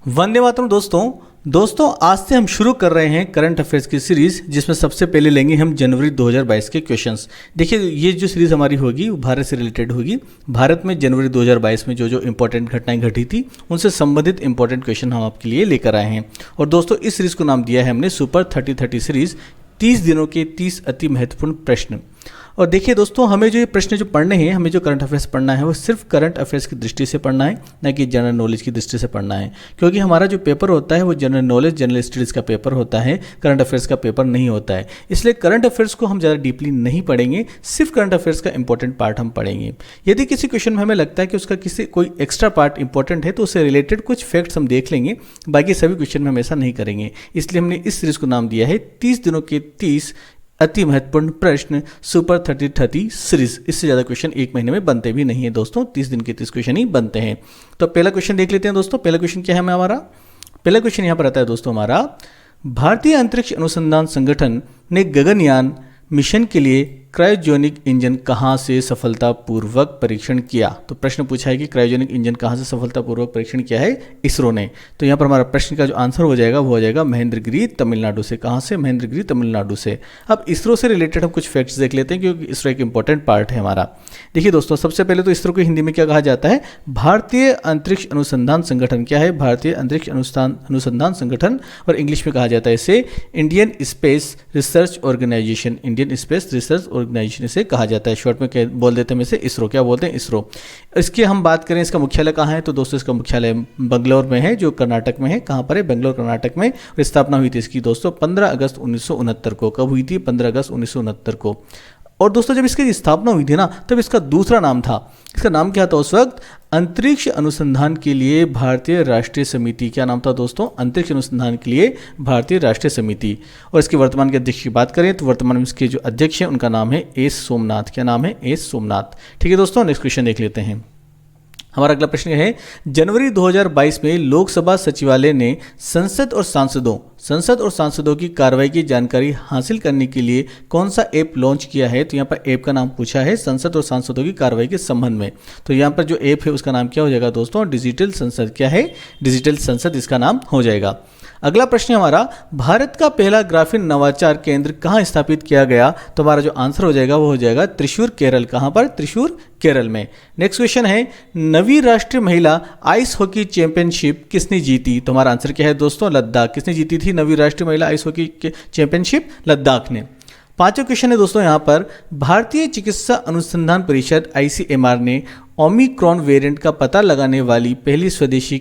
वंदे मातरम दोस्तों आज से हम शुरू कर रहे हैं करंट अफेयर्स की सीरीज़, जिसमें सबसे पहले लेंगे हम जनवरी 2022 के क्वेश्चंस। देखिए, ये जो सीरीज़ हमारी होगी वो भारत से रिलेटेड होगी। भारत में जनवरी 2022 में जो जो इंपॉर्टेंट घटनाएं घटी थी उनसे संबंधित इंपॉर्टेंट क्वेश्चन हम आपके लिए लेकर आए हैं। और दोस्तों, इस सीरीज़ को नाम दिया है हमने सुपर 30-30 सीरीज़, 30 दिनों के 30 अति महत्वपूर्ण प्रश्न। और देखिए दोस्तों, हमें जो ये प्रश्न जो पढ़ने हैं, हमें जो करंट अफेयर्स पढ़ना है वो सिर्फ करंट अफेयर्स की दृष्टि से पढ़ना है, ना कि जनरल नॉलेज की दृष्टि से पढ़ना है। क्योंकि हमारा जो पेपर होता है वो जनरल नॉलेज, जनरल स्टडीज़ का पेपर होता है, करंट अफेयर्स का पेपर नहीं होता है। इसलिए करंट अफेयर्स को हम ज़्यादा डीपली नहीं पढ़ेंगे, सिर्फ करंट अफेयर्स का इंपॉर्टेंट पार्ट हम पढ़ेंगे। यदि किसी क्वेश्चन में हमें लगता है कि उसका कोई एक्स्ट्रा पार्ट इंपॉर्टेंट है तो उससे रिलेटेड कुछ फैक्ट्स हम देख लेंगे, बाकी सभी क्वेश्चन में हम ऐसा नहीं करेंगे। इसलिए हमने इस सीरीज़ को नाम दिया है 30 दिनों के 30 अति महत्वपूर्ण प्रश्न, सुपर 30-30 सीरीज। इससे ज़्यादा क्वेश्चन एक महीने में बनते भी नहीं है दोस्तों, 30 दिन के 30 क्वेश्चन ही बनते हैं। तो पहला क्वेश्चन देख लेते हैं दोस्तों। पहला क्वेश्चन क्या है हमारा? पहला क्वेश्चन यहाँ पर आता है दोस्तों हमारा, भारतीय अंतरिक्ष अनुसंधान संगठन ने गगनयान मिशन के लिए क्रायोजेनिक इंजन कहाँ से सफलतापूर्वक परीक्षण किया? तो प्रश्न पूछा है कि क्रायोजेनिक इंजन कहाँ से सफलतापूर्वक परीक्षण किया है? इसरो ने। तो यहाँ पर हमारा प्रश्न का जो आंसर हो जाएगा वो हो जाएगा महेंद्रगिरी, तमिलनाडु से। कहाँ से? महेंद्रगिरी, तमिलनाडु से। अब इसरो से रिलेटेड हम कुछ फैक्ट्स देख लेते हैं, क्योंकि इसरो एक इंपॉर्टेंट पार्ट है हमारा। देखिए दोस्तों, सबसे पहले तो इसरो को हिंदी में क्या कहा जाता है? भारतीय अंतरिक्ष अनुसंधान संगठन। क्या है? भारतीय अंतरिक्ष अनुसंधान संगठन। और इंग्लिश में कहा जाता है इसे Indian space research organisation. Indian space research organisation इसे कहा जाता है। शॉर्ट में बोल देते हैं इसे इसरो। क्या बोलते हैं? इसरो। इसकी हम बात करें, इसका मुख्यालय कहाँ है? तो दोस्तों, इसका मुख्यालय बेंगलोर में है, जो कर्नाटक में है। कहाँ पर है? बेंगलोर, कर्नाटक में। और स्थापना हुई थी इसकी दोस्तों 15 अगस्त 1969 को। कब हुई थी? 15 अगस्त 1969 को। और दोस्तों, जब इसकी स्थापना हुई थी ना, तब इसका दूसरा नाम था। इसका नाम क्या था उस वक्त? अंतरिक्ष अनुसंधान के लिए भारतीय राष्ट्रीय समिति। क्या नाम था दोस्तों? अंतरिक्ष अनुसंधान के लिए भारतीय राष्ट्रीय समिति। और इसके वर्तमान के अध्यक्ष की बात करें तो वर्तमान में इसके जो अध्यक्ष हैं उनका नाम है एस सोमनाथ। क्या नाम है? एस सोमनाथ। ठीक है दोस्तों, नेक्स्ट क्वेश्चन देख लेते हैं। हमारा अगला प्रश्न है, जनवरी 2022 में लोकसभा सचिवालय ने संसद और सांसदों की कार्रवाई की जानकारी हासिल करने के लिए कौन सा ऐप लॉन्च किया है? तो यहाँ पर ऐप का नाम पूछा है संसद और सांसदों की कार्रवाई के संबंध में। तो यहाँ पर जो ऐप है उसका नाम क्या हो जाएगा दोस्तों? डिजिटल संसद। क्या है? डिजिटल संसद इसका नाम हो जाएगा। अगला प्रश्न हमारा, भारत का पहला ग्राफीन नवाचार केंद्र कहाँ स्थापित किया गया? तो हमारा जो आंसर हो जाएगा वो हो जाएगा त्रिशूर, केरल। कहाँ पर? त्रिशूर, केरल में। नेक्स्ट क्वेश्चन है, नवी राष्ट्रीय महिला आइस हॉकी चैंपियनशिप किसने जीती? तो हमारा आंसर क्या है दोस्तों? लद्दाख। किसने जीती थी नवी राष्ट्रीय महिला आइस हॉकी चैंपियनशिप? लद्दाख ने। पांचवा क्वेश्चन है दोस्तों यहाँ पर, भारतीय चिकित्सा अनुसंधान परिषद ICMR ने ओमिक्रॉन वेरिएंट का पता लगाने वाली पहली स्वदेशी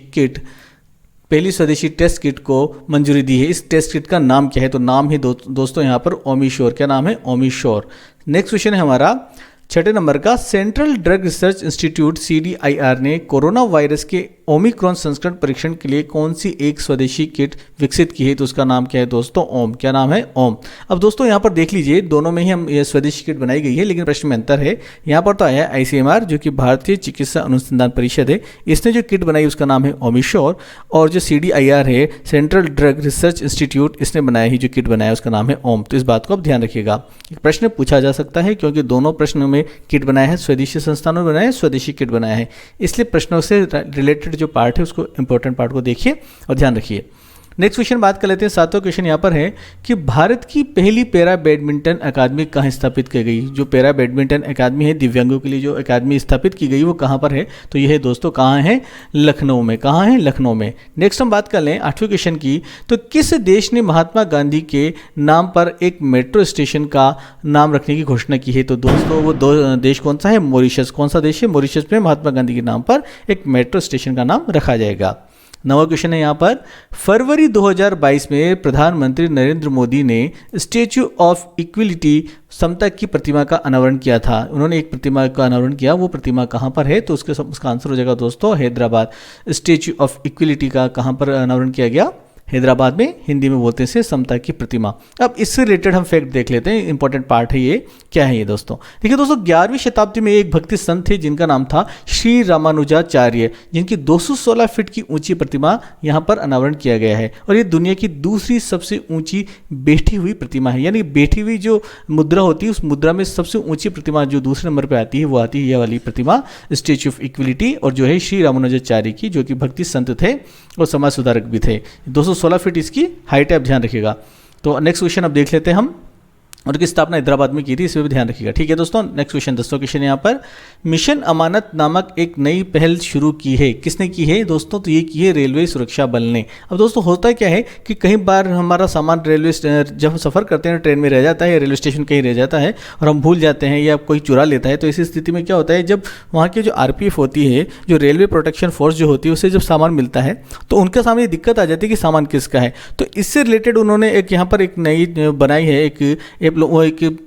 टेस्ट किट को मंजूरी दी है। इस टेस्ट किट का नाम क्या है? तो नाम है दोस्तों यहाँ पर ओमिश्योर। क्या नाम है? ओमिश्योर। नेक्स्ट क्वेश्चन है हमारा 6 नंबर का, central drug research institute CDIR ने कोरोना वायरस के ओमिक्रॉन संस्करण परीक्षण के लिए कौन सी एक स्वदेशी किट विकसित की है? तो उसका नाम क्या है दोस्तों? ओम। क्या नाम है? ओम। अब दोस्तों यहाँ पर देख लीजिए, दोनों में ही हम ये स्वदेशी किट बनाई गई है, लेकिन प्रश्न में अंतर है। यहाँ पर तो आया है ICMR, जो कि भारतीय चिकित्सा अनुसंधान परिषद है, इसने जो किट बनाई उसका नाम है ओमिश्योर। और जो CDIR है, सेंट्रल ड्रग रिसर्च इंस्टीट्यूट, इसने बनाया ही जो किट बनाया उसका नाम है ओम। तो इस बात को आप ध्यान रखिएगा। एक प्रश्न पूछा जा सकता है, क्योंकि दोनों प्रश्नों में किट बनाया है, स्वदेशी संस्थानों ने बनाया है, स्वदेशी किट बनाया है, इसलिए प्रश्नों से रिलेटेड जो पार्ट है उसको इंपॉर्टेंट पार्ट को देखिए और ध्यान रखिए। नेक्स्ट क्वेश्चन बात कर लेते हैं। 7वां क्वेश्चन यहाँ पर है कि भारत की पहली पैरा बैडमिंटन अकादमी कहाँ स्थापित की गई? जो पैरा बैडमिंटन अकादमी है, दिव्यांगों के लिए जो अकादमी स्थापित की गई वो कहाँ पर है? तो यह है दोस्तों, कहाँ है? लखनऊ में। कहाँ है? लखनऊ में। नेक्स्ट हम बात कर लें 8वें क्वेश्चन की, तो किस देश ने महात्मा गांधी के नाम पर एक मेट्रो स्टेशन का नाम रखने की घोषणा की है? तो दोस्तों, वो देश कौन सा है? मॉरिशस। कौन सा देश है? मॉरिशस में महात्मा गांधी के नाम पर एक मेट्रो स्टेशन का नाम रखा जाएगा। 9वां क्वेश्चन है यहाँ पर, फरवरी 2022 में प्रधानमंत्री नरेंद्र मोदी ने स्टैच्यू ऑफ इक्विलिटी, समता की प्रतिमा का अनावरण किया था। उन्होंने एक प्रतिमा का अनावरण किया, वो प्रतिमा कहाँ पर है? तो उसका आंसर हो जाएगा दोस्तों हैदराबाद। स्टैच्यू ऑफ इक्विलिटी का कहाँ पर अनावरण किया गया? हैदराबाद में हिंदी में बोलते हैं इसे समता की प्रतिमा। अब इससे रिलेटेड हम फैक्ट देख लेते हैं, इंपॉर्टेंट पार्ट है ये। क्या है ये दोस्तों? देखिए दोस्तों, 11वीं शताब्दी में एक भक्ति संत थे जिनका नाम था श्री रामानुजाचार्य, जिनकी 216 फीट की ऊंची प्रतिमा यहाँ पर अनावरण किया गया है। और ये दुनिया की दूसरी सबसे ऊंची बैठी हुई प्रतिमा है, यानी बैठी हुई जो मुद्रा होती है उस मुद्रा में सबसे ऊंची प्रतिमा जो दूसरे नंबर पर आती है वो आती है ये वाली प्रतिमा, स्टैच्यू ऑफ इक्विलिटी, और जो है श्री रामानुजाचार्य की, जो कि भक्ति संत थे और समाज सुधारक भी थे। 216 फीट इसकी हाइट है, आप ध्यान रखिएगा। तो नेक्स्ट क्वेश्चन अब देख लेते हैं हम, और उसकी स्थापना हैदराबाद में की थी, इसमें भी ध्यान रखिएगा। ठीक है दोस्तों, नेक्स्ट क्वेश्चन 10वां क्वेश्चन यहाँ पर, मिशन अमानत नामक एक नई पहल शुरू की है, किसने की है दोस्तों? तो ये की है रेलवे सुरक्षा बल ने। अब दोस्तों होता क्या है कि कई बार हमारा सामान रेलवे जब हम सफ़र करते हैं ट्रेन में रह जाता है या रेलवे स्टेशन कहीं रह जाता है और हम भूल जाते हैं या कोई चुरा लेता है, तो ऐसी स्थिति में क्या होता है, जब वहाँ की जो RPF होती है, जो रेलवे प्रोटेक्शन फोर्स जो होती है, उसे जब सामान मिलता है तो उनके सामने दिक्कत आ जाती है कि सामान किसका है। तो इससे रिलेटेड उन्होंने एक यहाँ पर एक नई बनाई है, एक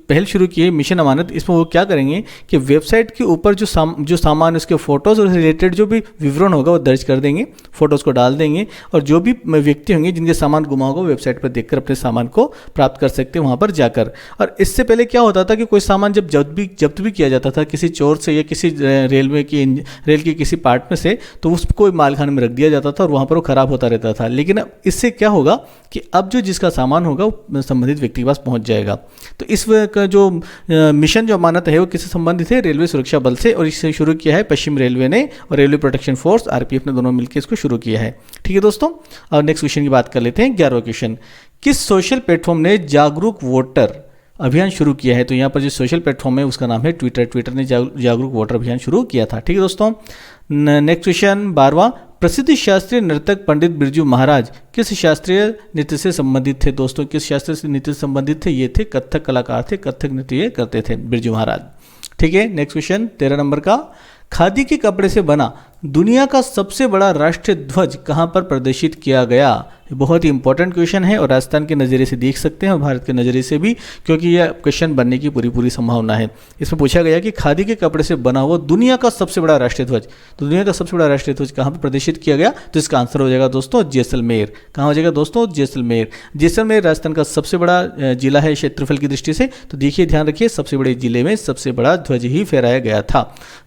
पहल शुरू की है, मिशन अमानत। इसमें वो क्या करेंगे कि वेबसाइट के ऊपर जो सामान, उसके फोटोज और रिलेटेड जो भी विवरण होगा वो दर्ज कर देंगे, फोटोज को डाल देंगे, और जो भी व्यक्ति होंगे जिनके सामान गुमा होगा वेबसाइट पर देखकर अपने सामान को प्राप्त कर सकते हैं वहाँ पर जाकर। और इससे पहले क्या होता था कि कोई सामान जब्त भी किया जाता था किसी चोर से या किसी रेल की किसी पार्ट में से, तो उसको मालखाने में रख दिया जाता था और वहाँ पर वो खराब होता रहता था। लेकिन अब इससे क्या होगा कि अब जो जिसका सामान होगा वो संबंधित व्यक्ति के पास पहुँच जाएगा। तो इस का जो मिशन जो अमानत है वो किससे संबंधित है? रेलवे सुरक्षा बल से, और इसे शुरू किया है पश्चिम रेलवे ने और रेलवे प्रोटेक्शन फोर्स RPF ने दोनों मिलकर इसको शुरू किया है। ठीक है दोस्तों, और नेक्स्ट क्वेश्चन की बात कर लेते हैं। 11वां क्वेश्चन, किस सोशल प्लेटफॉर्म ने जागरूक वोटर अभियान शुरू किया है? तो यहाँ पर जो सोशल प्लेटफॉर्म है उसका नाम है ट्विटर ने जागरूक वोटर अभियान शुरू किया था। ठीक है दोस्तों, नेक्स्ट क्वेश्चन 12वां, प्रसिद्ध शास्त्रीय नर्तक पंडित बिरजू महाराज किस शास्त्रीय नृत्य से संबंधित थे? दोस्तों किस शास्त्रीय नृत्य से संबंधित थे? ये थे कथक कलाकार थे, कथक नृत्य करते थे बिरजू महाराज। ठीक है, नेक्स्ट क्वेश्चन 13 नंबर का, खादी के कपड़े से बना दुनिया का सबसे बड़ा राष्ट्रीय ध्वज कहाँ पर प्रदर्शित किया गया? बहुत ही इंपॉर्टेंट क्वेश्चन है और राजस्थान के नज़रिए से देख सकते हैं और भारत के नज़रिए से भी, क्योंकि यह क्वेश्चन बनने की पूरी संभावना है। इसमें पूछा गया कि खादी के कपड़े से बना हुआ दुनिया का सबसे बड़ा राष्ट्रीय ध्वज, तो दुनिया का सबसे बड़ा राष्ट्रीय ध्वज कहाँ पर प्रदर्शित किया गया? तो इसका आंसर हो जाएगा दोस्तों जैसलमेर। कहाँ हो जाएगा दोस्तों? जैसलमेर। जैसलमेर राजस्थान का सबसे बड़ा जिला है क्षेत्रफल की दृष्टि से। तो देखिए, ध्यान रखिए, सबसे बड़े जिले में सबसे बड़ा ध्वज ही फहराया गया था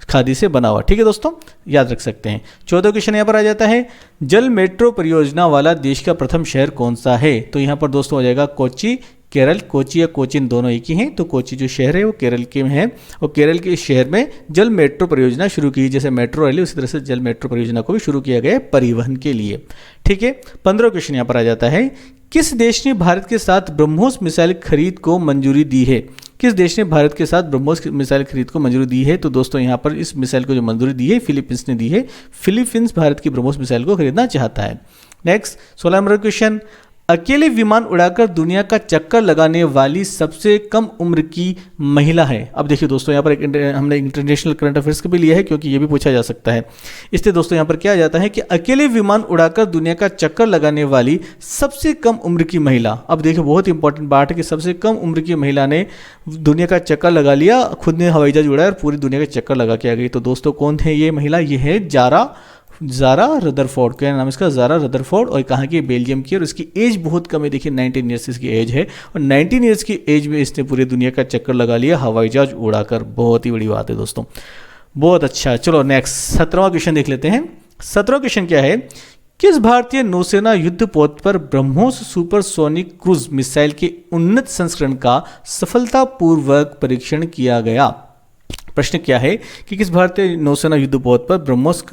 खादी से बना हुआ। ठीक है दोस्तों, याद रख सकते हैं। 14वां क्वेश्चन यहाँ पर आ जाता है, जल मेट्रो परियोजना वाला देश का प्रथम शहर कौन सा है? तो यहाँ पर दोस्तों हो जाएगा कोच्चि, केरल। कोच्चि या कोचिन दोनों एक ही हैं। तो कोच्चि जो शहर है वो केरल के में है, और केरल के शहर में जल मेट्रो परियोजना शुरू की। जैसे मेट्रो रेल उसी तरह से जल मेट्रो परियोजना को भी शुरू किया गया है परिवहन के लिए। ठीक है, 15वां क्वेश्चन यहाँ पर आ जाता है, किस देश ने भारत के साथ ब्रह्मोस मिसाइल खरीद को मंजूरी दी है? किस देश ने भारत के साथ ब्रह्मोस मिसाइल खरीद को मंजूरी दी है? तो दोस्तों यहाँ पर इस मिसाइल को जो मंजूरी दी है फिलीपींस ने दी है। फिलीपींस भारत की ब्रह्मोस मिसाइल को खरीदना चाहता है। नेक्स्ट 16 नंबर क्वेश्चन, अकेले विमान उड़ाकर दुनिया का चक्कर लगाने वाली सबसे कम उम्र की महिला है? अब देखिए दोस्तों, यहाँ पर हमने इंटरनेशनल करंट अफेयर्स का भी लिया है क्योंकि ये भी पूछा जा सकता है। इसलिए दोस्तों यहाँ पर क्या आ जाता है कि अकेले विमान उड़ाकर दुनिया का चक्कर लगाने वाली सबसे कम उम्र की महिला। अब देखिए, बहुत इंपॉर्टेंट बात है कि सबसे कम उम्र की महिला ने दुनिया का चक्कर लगा लिया, खुद ने हवाई जहाज उड़ाया और पूरी दुनिया का चक्कर लगा के आ गई। तो दोस्तों कौन है ये महिला? ये है ज़ारा रदरफोर्ड। क्या नाम इसका? ज़ारा रदरफोर्ड। और कहाँ की? बेल्जियम की। और इसकी एज बहुत कम है, देखिए 19 ईयर्स इसकी एज है, और 19 ईयर्स की एज में इसने पूरी दुनिया का चक्कर लगा लिया हवाई जहाज उड़ाकर। बहुत ही बड़ी बात है दोस्तों, बहुत अच्छा। चलो नेक्स्ट 17वां क्वेश्चन देख लेते हैं। 17वां क्वेश्चन क्या है, किस भारतीय नौसेना युद्धपोत पर ब्रह्मोस सुपरसोनिक क्रूज मिसाइल के उन्नत संस्करण का सफलतापूर्वक परीक्षण किया गया? प्रश्न क्या है कि किस भारतीय नौसेना युद्धपोत पर ब्रह्मोस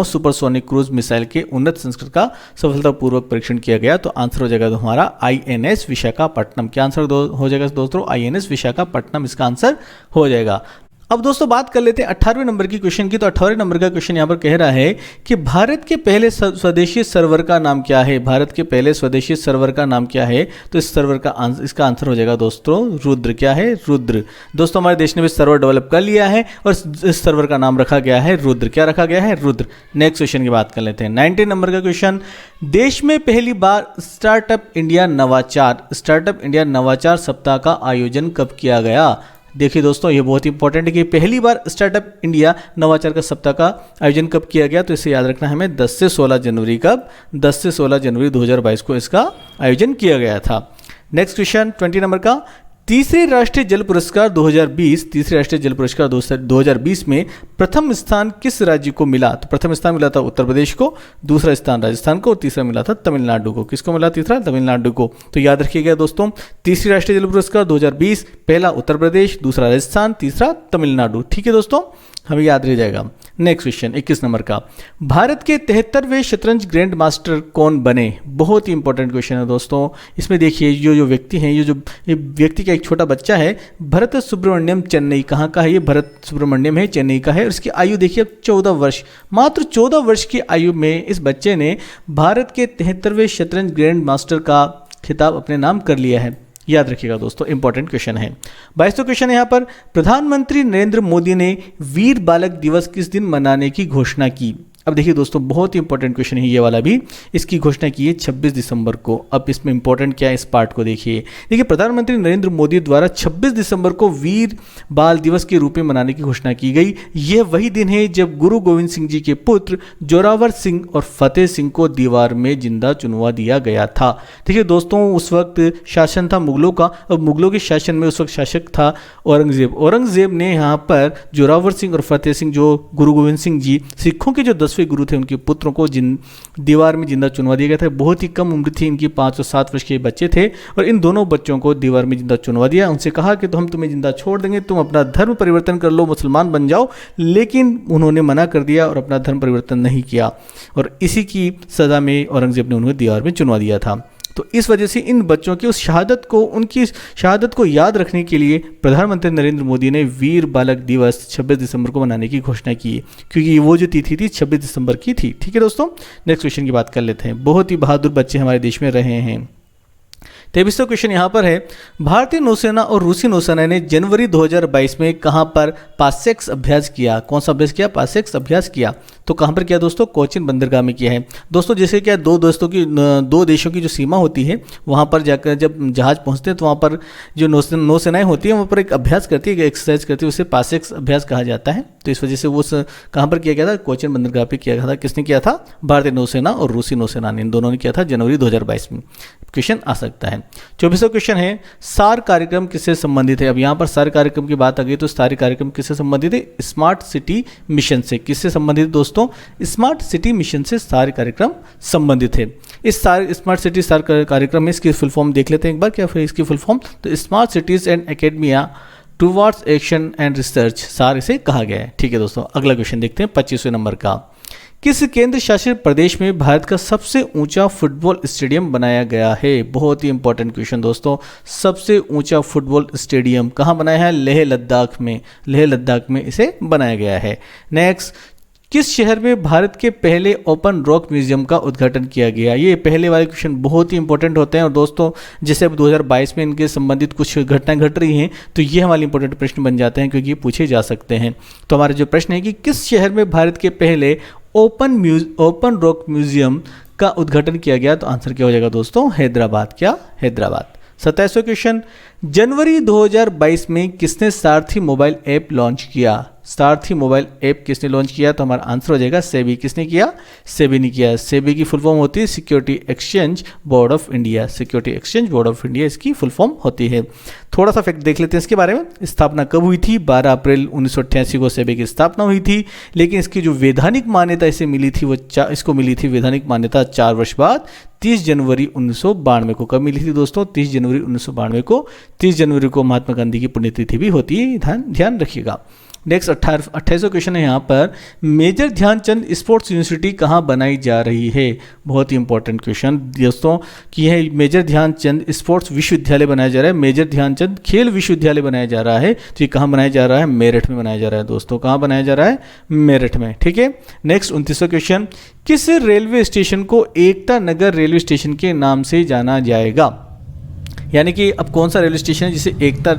सुपरसोनिक क्रूज मिसाइल के उन्नत संस्करण का सफलतापूर्वक परीक्षण किया गया? तो आंसर हो जाएगा हमारा INS विशाखापट्टनम। क्या आंसर हो जाएगा दोस्तों? INS विशाखापट्टनम इसका आंसर हो जाएगा। अब दोस्तों बात कर लेते हैं 18वें नंबर की क्वेश्चन की। तो 18वें नंबर का क्वेश्चन यहाँ पर कह रहा है कि भारत के पहले स्वदेशी सर्वर का नाम क्या है? भारत के पहले स्वदेशी सर्वर का नाम क्या है? तो इस सर्वर का इसका आंसर हो जाएगा दोस्तों रुद्र। क्या है? रुद्र। दोस्तों हमारे देश ने भी सर्वर डेवलप कर लिया है और इस सर्वर का नाम रखा गया है रुद्र। क्या रखा गया है? रुद्र। नेक्स्ट क्वेश्चन की बात कर लेते हैं। 19 नंबर का क्वेश्चन, देश में पहली बार स्टार्टअप इंडिया नवाचार सप्ताह का आयोजन कब किया गया? देखिए दोस्तों, ये बहुत इंपॉर्टेंट है कि पहली बार स्टार्टअप इंडिया नवाचार का सप्ताह का आयोजन कब किया गया, तो इसे याद रखना है हमें 10 से 16 जनवरी। कब? 10 से 16 जनवरी 2022 को इसका आयोजन किया गया था। नेक्स्ट क्वेश्चन 20 नंबर का, तीसरे राष्ट्रीय जल पुरस्कार 2020, तीसरे राष्ट्रीय जल पुरस्कार 2020 में प्रथम स्थान किस राज्य को मिला? तो प्रथम स्थान मिला था उत्तर प्रदेश को, दूसरा स्थान राजस्थान को और तीसरा मिला था तमिलनाडु को। किसको मिला तीसरा? तमिलनाडु को। तो याद रखिएगा दोस्तों, तीसरी राष्ट्रीय जल पुरस्कार 2020, पहला उत्तर प्रदेश, दूसरा राजस्थान, तीसरा तमिलनाडु। ठीक है दोस्तों, हमें याद रह जाएगा। नेक्स्ट क्वेश्चन 21 नंबर का, भारत के 73वें शतरंज ग्रैंड मास्टर कौन बने? बहुत ही इंपॉर्टेंट क्वेश्चन है दोस्तों। इसमें देखिए जो व्यक्ति हैं, ये व्यक्ति का एक छोटा बच्चा है, भरत सुब्रमण्यम, चेन्नई। कहाँ का है ये? भरत सुब्रमण्यम है, चेन्नई का है। और इसकी आयु देखिए 14 वर्ष, मात्र 14 वर्ष की आयु में इस बच्चे ने भारत के 73वें शतरंज ग्रैंड मास्टर का खिताब अपने नाम कर लिया है। याद रखिएगा दोस्तों, इंपॉर्टेंट क्वेश्चन है। 22वां क्वेश्चन है यहाँ पर, प्रधानमंत्री नरेंद्र मोदी ने वीर बालक दिवस किस दिन मनाने की घोषणा की? अब देखिए दोस्तों, बहुत ही इंपॉर्टेंट क्वेश्चन है ये वाला भी। इसकी घोषणा की है 26 दिसंबर को। अब इसमें इंपॉर्टेंट क्या है, इस पार्ट को देखिए। प्रधानमंत्री नरेंद्र मोदी द्वारा 26 दिसंबर को वीर बाल दिवस के रूप में मनाने की घोषणा की गई। यह वही दिन है जब गुरु गोविंद सिंह जी के पुत्र जोरावर सिंह और फतेह सिंह को दीवार में जिंदा चुनवा दिया गया था। देखिए दोस्तों, उस वक्त शासन था मुगलों का, और मुगलों के शासन में उस वक्त शासक था औरंगजेब। औरंगजेब ने यहाँ पर जोरावर सिंह और फतेह सिंह, जो गुरु गोविंद सिंह जी सिखों के जो 10वें गुरु थे, उनके पुत्रों को दीवार में जिंदा चुनवा दिया गया था। बहुत ही कम उम्र थी इनकी, 5 और 7 वर्ष के बच्चे थे, और इन दोनों बच्चों को दीवार में जिंदा चुनवा दिया। उनसे कहा कि तो हम तुम्हें जिंदा छोड़ देंगे, तुम अपना धर्म परिवर्तन कर लो, मुसलमान बन जाओ। लेकिन उन्होंने मना कर दिया और अपना धर्म परिवर्तन नहीं किया, और इसी की सजा में औरंगजेब ने उन्हें दीवार में चुनवा दिया था। तो इस वजह से इन बच्चों की उस शहादत को, उनकी शहादत को याद रखने के लिए प्रधानमंत्री नरेंद्र मोदी ने वीर बालक दिवस 26 दिसंबर को मनाने की घोषणा की, क्योंकि वो जो तिथि थी 26 दिसंबर की थी। ठीक है दोस्तों, नेक्स्ट क्वेश्चन की बात कर लेते हैं। बहुत ही बहादुर बच्चे हमारे देश में रहे हैं। 23वां क्वेश्चन यहाँ पर है, भारतीय नौसेना और रूसी नौसेना ने जनवरी 2022 में कहाँ पर पासेक्स अभ्यास किया? कौन सा अभ्यास किया? पासेक्स अभ्यास किया। तो कहाँ पर किया दोस्तों? कोचिन बंदरगाह में किया है दोस्तों। जैसे क्या दो देशों की जो सीमा होती है, वहाँ पर जाकर जब जहाज पहुँचते हैं तो वहाँ पर जो नौसेनाएं होती हैं वहाँ पर एक अभ्यास करती है, एक्सरसाइज करती है, उसे पासेक्स अभ्यास कहा जाता है। तो इस वजह से वो कहाँ पर किया गया था? कोचिन बंदरगाह पर किया गया था। किसने किया था? भारतीय नौसेना और रूसी नौसेना ने, इन दोनों ने किया था जनवरी 2022 में। क्वेश्चन आ सकता है। 24वां क्वेश्चन है, सार कार्यक्रम किससे संबंधित है? अब यहाँ पर सार कार्यक्रम की बात आ गई, तो सारे कार्यक्रम किससे संबंधित है? स्मार्ट सिटी मिशन से। किससे संबंधित दोस्तों? स्मार्ट सिटी मिशन से सारे कार्यक्रम संबंधित है। इस सारे स्मार्ट सिटी सार कार्यक्रम में इसकी फुल फॉर्म देख लेते हैं एक बार। क्या फिर इसकी फुल फॉर्म? तो smart cities and academia towards action and research, सार इसे कहा गया है। ठीक है दोस्तों, अगला क्वेश्चन देखते हैं 25वें नंबर का। किस केंद्र शासित प्रदेश में भारत का सबसे ऊंचा फुटबॉल स्टेडियम बनाया गया है? बहुत ही इंपॉर्टेंट क्वेश्चन दोस्तों। सबसे ऊंचा फुटबॉल स्टेडियम कहाँ बनाया है? लेह लद्दाख में। लेह लद्दाख में इसे बनाया गया है। नेक्स्ट, किस शहर में भारत के पहले ओपन रॉक म्यूजियम का उद्घाटन किया गया? ये पहले वाले क्वेश्चन बहुत ही इंपॉर्टेंट होते हैं, और दोस्तों जैसे अब 2022 में इनके संबंधित कुछ घटनाएं घट रही हैं, तो ये हमारे इंपॉर्टेंट प्रश्न बन जाते हैं, क्योंकि ये पूछे जा सकते हैं। तो हमारा जो प्रश्न है कि किस शहर में भारत के पहले ओपन रॉक म्यूजियम का उद्घाटन किया गया? तो आंसर क्या हो जाएगा दोस्तों? हैदराबाद। क्या? हैदराबाद। 27वां क्वेश्चन, जनवरी 2022 में किसने सारथी मोबाइल ऐप लॉन्च किया? सारथी मोबाइल ऐप किसने लॉन्च किया? तो हमारा आंसर हो जाएगा सेबी। किसने किया? सेबी ने किया। सेबी की फुल फॉर्म होती है security exchange board of India. Security exchange board of India इसकी फुल फॉर्म होती है। थोड़ा सा फैक्ट देख लेते हैं इसके बारे में। स्थापना कब हुई थी? 12 अप्रैल 1988 को सेबी की स्थापना हुई थी, लेकिन इसकी जो वैधानिक मान्यता इसे मिली थी, वो इसको मिली थी वैधानिक मान्यता 4 वर्ष बाद, 30 जनवरी 1992 को। कब मिली थी दोस्तों? 30 जनवरी 1992 को। 30 जनवरी को महात्मा गांधी की पुण्यतिथि भी होती है, ध्यान रखिएगा। नेक्स्ट 28वां क्वेश्चन है यहाँ पर, मेजर ध्यानचंद स्पोर्ट्स यूनिवर्सिटी कहाँ बनाई जा रही है? बहुत ही इंपॉर्टेंट क्वेश्चन दोस्तों कि यह मेजर ध्यानचंद स्पोर्ट्स विश्वविद्यालय बनाया जा रहा है, मेजर ध्यानचंद खेल विश्वविद्यालय बनाया जा रहा है। तो ये कहाँ बनाया जा रहा है? मेरठ में बनाया जा रहा है दोस्तों। कहाँ बनाया जा रहा है? मेरठ में। ठीक है। नेक्स्ट 29वां क्वेश्चन, किस रेलवे स्टेशन को एकता नगर रेलवे स्टेशन के नाम से जाना जाएगा? यानी कि अब कौन सा रेलवे स्टेशन है जिसे एकता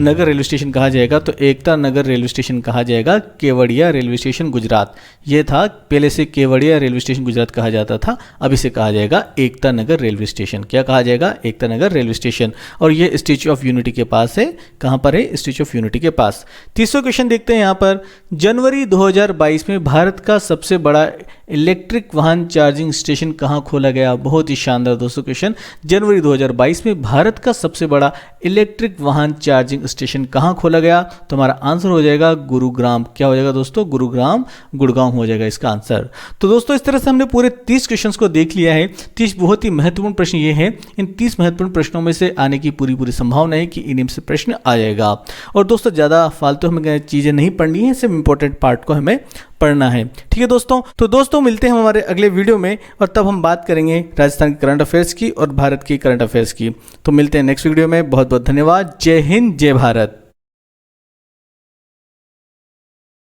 नगर रेलवे स्टेशन कहा जाएगा, तो एकता नगर रेलवे स्टेशन कहा जाएगा केवड़िया रेलवे स्टेशन गुजरात। ये था, पहले से केवड़िया रेलवे स्टेशन गुजरात कहा जाता था, अब इसे कहा जाएगा एकता नगर रेलवे स्टेशन। क्या कहा जाएगा? Ekta Nagar railway station. और ये स्टैच्यू ऑफ यूनिटी के पास है। कहाँ पर है? स्टैच्यू ऑफ यूनिटी के पास। तीसरा क्वेश्चन देखते हैं यहाँ पर, जनवरी 2022 में भारत का सबसे बड़ा इलेक्ट्रिक वाहन चार्जिंग स्टेशन कहाँ खोला गया? बहुत ही शानदार दोस्तों क्वेश्चन। जनवरी 2022 में भारत का सबसे बड़ा इलेक्ट्रिक वाहन चार्जिंग स्टेशन कहाँ खोला गया? तो हमारा आंसर हो जाएगा गुरुग्राम। क्या हो जाएगा दोस्तों? गुरुग्राम, गुड़गांव हो जाएगा इसका आंसर। तो दोस्तों इस तरह से हमने पूरे 30 क्वेश्चंस को देख लिया है। 30 बहुत ही महत्वपूर्ण प्रश्न ये हैं। इन 30 महत्वपूर्ण प्रश्नों में से आने की पूरी संभावना है कि इन्हीं से प्रश्न आ जाएगा। और दोस्तों ज़्यादा फालतू हमें चीज़ें नहीं पढ़नी है, सिर्फ इंपॉर्टेंट पार्ट को हमें पढ़ना है। ठीक है दोस्तों, तो दोस्तों मिलते हैं हमारे अगले वीडियो में, और तब हम बात करेंगे राजस्थान के करंट अफेयर्स की और भारत की करंट अफेयर्स की। तो मिलते हैं नेक्स्ट वीडियो में। बहुत बहुत धन्यवाद। जय हिंद, जय भारत।